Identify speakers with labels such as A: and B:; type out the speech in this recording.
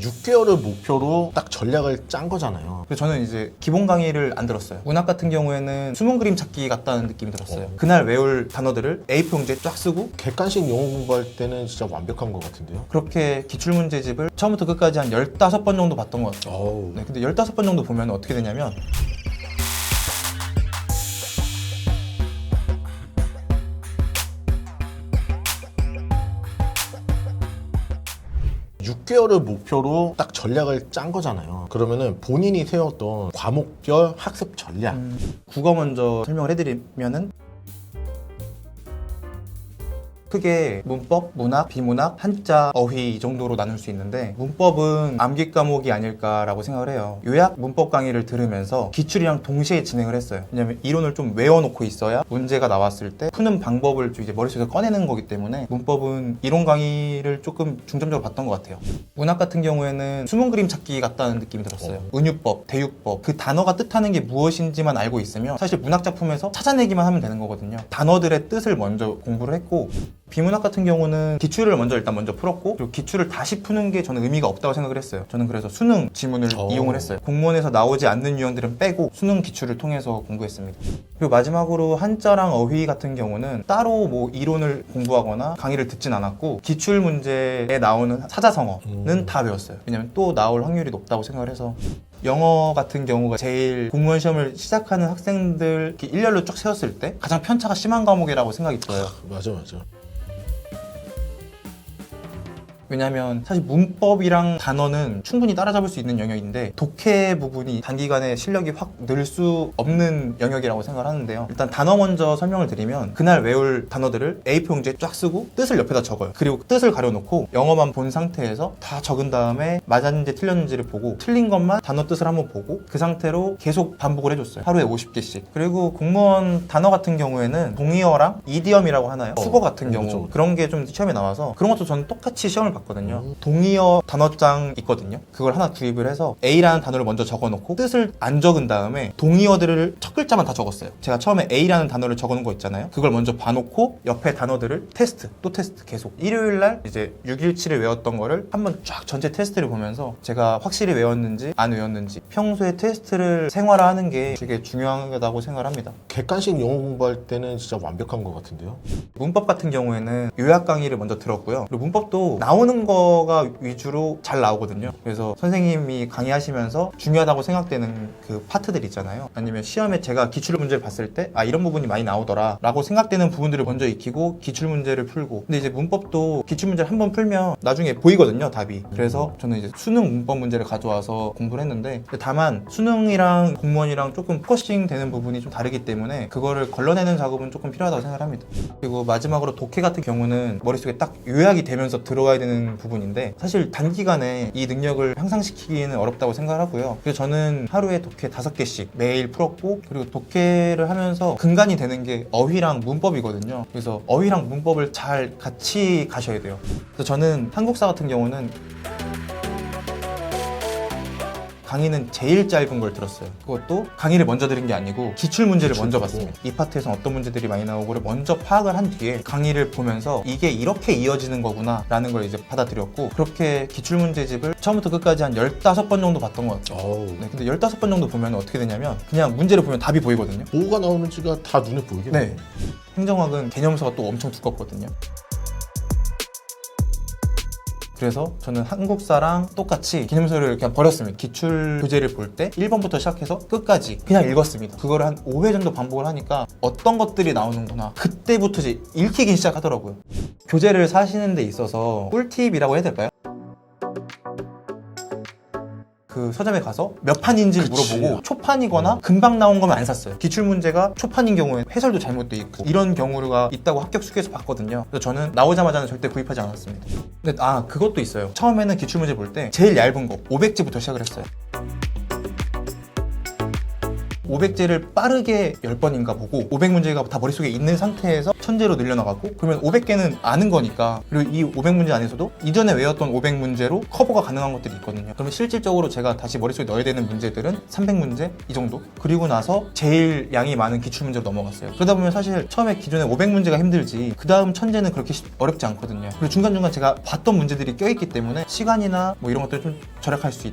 A: 6개월을 목표로 딱 전략을 짠 거잖아요.
B: 그래서 저는 이제 기본 강의를 안 들었어요. 문학 같은 경우에는 숨은 그림 찾기 같다는 느낌이 들었어요. 그날 외울 단어들을 A4 용지에 쫙 쓰고
A: 객관식 영어 공부할 때는 진짜 완벽한 것 같은데요.
B: 그렇게 기출문제집을 처음부터 끝까지 한 15번 정도 봤던 것 같아요.
A: 어우.
B: 네, 근데 15번 정도 보면 어떻게 되냐면
A: 6개월을 목표로 딱 전략을 짠 거잖아요. 그러면은 본인이 세웠던 과목별 학습 전략.
B: 국어 먼저 설명을 해드리면은 크게 문법, 문학, 비문학, 한자, 어휘 이 정도로 나눌 수 있는데 문법은 암기 과목이 아닐까라고 생각을 해요. 요약 문법 강의를 들으면서 기출이랑 동시에 진행을 했어요. 왜냐면 이론을 좀 외워놓고 있어야 문제가 나왔을 때 푸는 방법을 좀 이제 머릿속에서 꺼내는 거기 때문에 문법은 이론 강의를 조금 중점적으로 봤던 것 같아요. 문학 같은 경우에는 숨은 그림 찾기 같다는 느낌이 들었어요. 은유법, 대유법 그 단어가 뜻하는 게 무엇인지만 알고 있으면 사실 문학 작품에서 찾아내기만 하면 되는 거거든요. 단어들의 뜻을 먼저 공부를 했고 비문학 같은 경우는 기출을 먼저 풀었고 그리고 기출을 다시 푸는 게 저는 의미가 없다고 생각을 했어요. 저는 그래서 수능 지문을 이용을 했어요. 공무원에서 나오지 않는 유형들은 빼고 수능 기출을 통해서 공부했습니다. 그리고 마지막으로 한자랑 어휘 같은 경우는 따로 뭐 이론을 공부하거나 강의를 듣진 않았고 기출 문제에 나오는 사자성어는 다 배웠어요. 왜냐면 또 나올 확률이 높다고 생각을 해서 영어 같은 경우가 제일 공무원 시험을 시작하는 학생들 이렇게 일렬로 쭉 세웠을 때 가장 편차가 심한 과목이라고 생각이 들어요.
A: 맞아.
B: 왜냐면 사실 문법이랑 단어는 충분히 따라잡을 수 있는 영역인데 독해 부분이 단기간에 실력이 확 늘 수 없는 영역이라고 생각을 하는데요. 일단 단어 먼저 설명을 드리면 그날 외울 단어들을 A4 용지에 쫙 쓰고 뜻을 옆에다 적어요. 그리고 뜻을 가려놓고 영어만 본 상태에서 다 적은 다음에 맞았는지 틀렸는지를 보고 틀린 것만 단어 뜻을 한번 보고 그 상태로 계속 반복을 해줬어요. 하루에 50개씩. 그리고 공무원 단어 같은 경우에는 동의어랑 이디엄이라고 하나요? 수거 같은 경우
A: 그렇죠.
B: 그런 게 좀 시험에 나와서 그런 것도 저는 똑같이 시험을 봤거든요. 동의어 단어장 있거든요. 그걸 하나 구입을 해서 A라는 단어를 먼저 적어놓고 뜻을 안 적은 다음에 동의어들을 첫 글자만 다 적었어요. 제가 처음에 A라는 단어를 적어놓은 거 있잖아요. 그걸 먼저 봐놓고 옆에 단어들을 테스트, 또 테스트 계속. 일요일날 이제 6일치를 외웠던 거를 한번 쫙 전체 테스트를 보면서 제가 확실히 외웠는지 안 외웠는지 평소에 테스트를 생활화하는 게 되게 중요하다고 생각을 합니다.
A: 객관식 영어 공부할 때는 진짜 완벽한 것 같은데요.
B: 문법 같은 경우에는 요약 강의를 먼저 들었고요. 그리고 문법도 나오는 거가 위주로 잘 나오거든요. 그래서 선생님이 강의하시면서 중요하다고 생각되는 그 파트들 있잖아요. 아니면 시험에 제가 기출 문제를 봤을 때 아 이런 부분이 많이 나오더라 라고 생각되는 부분들을 먼저 익히고 기출 문제를 풀고 근데 이제 문법도 기출 문제를 한번 풀면 나중에 보이거든요 답이. 그래서 저는 이제 수능 문법 문제를 가져와서 공부를 했는데 다만 수능이랑 공무원이랑 조금 포커싱 되는 부분이 좀 다르기 때문에 그거를 걸러내는 작업은 조금 필요하다고 생각합니다. 그리고 마지막으로 독해 같은 경우는 머릿속에 딱 요약이 되면서 들어와야 되는 부분인데 사실 단기간에 이 능력을 향상시키기는 어렵다고 생각하고요. 그래서 저는 하루에 독해 5개씩 매일 풀었고 그리고 독해를 하면서 근간이 되는 게 어휘랑 문법이거든요. 그래서 어휘랑 문법을 잘 같이 가셔야 돼요. 그래서 저는 한국사 같은 경우는 강의는 제일 짧은 걸 들었어요. 그것도 강의를 먼저 들은 게 아니고 기출 문제를 먼저 봤습니다. 이 파트에서 어떤 문제들이 많이 나오고를 먼저 파악을 한 뒤에 강의를 보면서 이게 이렇게 이어지는 거구나 라는 걸 이제 받아들였고 그렇게 기출 문제집을 처음부터 끝까지 한 15번 정도 봤던 것 같아요. 네, 근데 15번 정도 보면 어떻게 되냐면 그냥 문제를 보면 답이 보이거든요.
A: 뭐가 나오는지가 다 눈에 보이겠네요.
B: 네. 행정학은 개념서가 또 엄청 두껍거든요. 그래서 저는 한국사랑 똑같이 개념서를 그냥 버렸습니다. 기출 교재를 볼 때 1번부터 시작해서 끝까지 그냥 읽었습니다. 그거를 한 5회 정도 반복을 하니까 어떤 것들이 나오는구나 그때부터 이제 읽히기 시작하더라고요. 교재를 사시는 데 있어서 꿀팁이라고 해야 될까요? 그 서점에 가서 몇 판인지를 물어보고 초판이거나 금방 나온 거면 안 샀어요. 기출문제가 초판인 경우에 해설도 잘못돼 있고 이런 경우가 있다고 합격 수기에서 봤거든요. 그래서 저는 나오자마자는 절대 구입하지 않았습니다. 근데 그것도 있어요. 처음에는 기출문제 볼 때 제일 얇은 거 500지부터 시작을 했어요. 500제를 빠르게 10번인가 보고 500문제가 다 머릿속에 있는 상태에서 천재로 늘려나가고, 그러면 500개는 아는 거니까, 그리고 이 500문제 안에서도 이전에 외웠던 500문제로 커버가 가능한 것들이 있거든요. 그러면 실질적으로 제가 다시 머릿속에 넣어야 되는 문제들은 300문제 이 정도? 그리고 나서 제일 양이 많은 기출문제로 넘어갔어요. 그러다 보면 사실 처음에 기존에 500문제가 힘들지 그 다음 천재는 그렇게 어렵지 않거든요. 그리고 중간중간 제가 봤던 문제들이 껴있기 때문에 시간이나 뭐 이런 것들 좀 절약할 수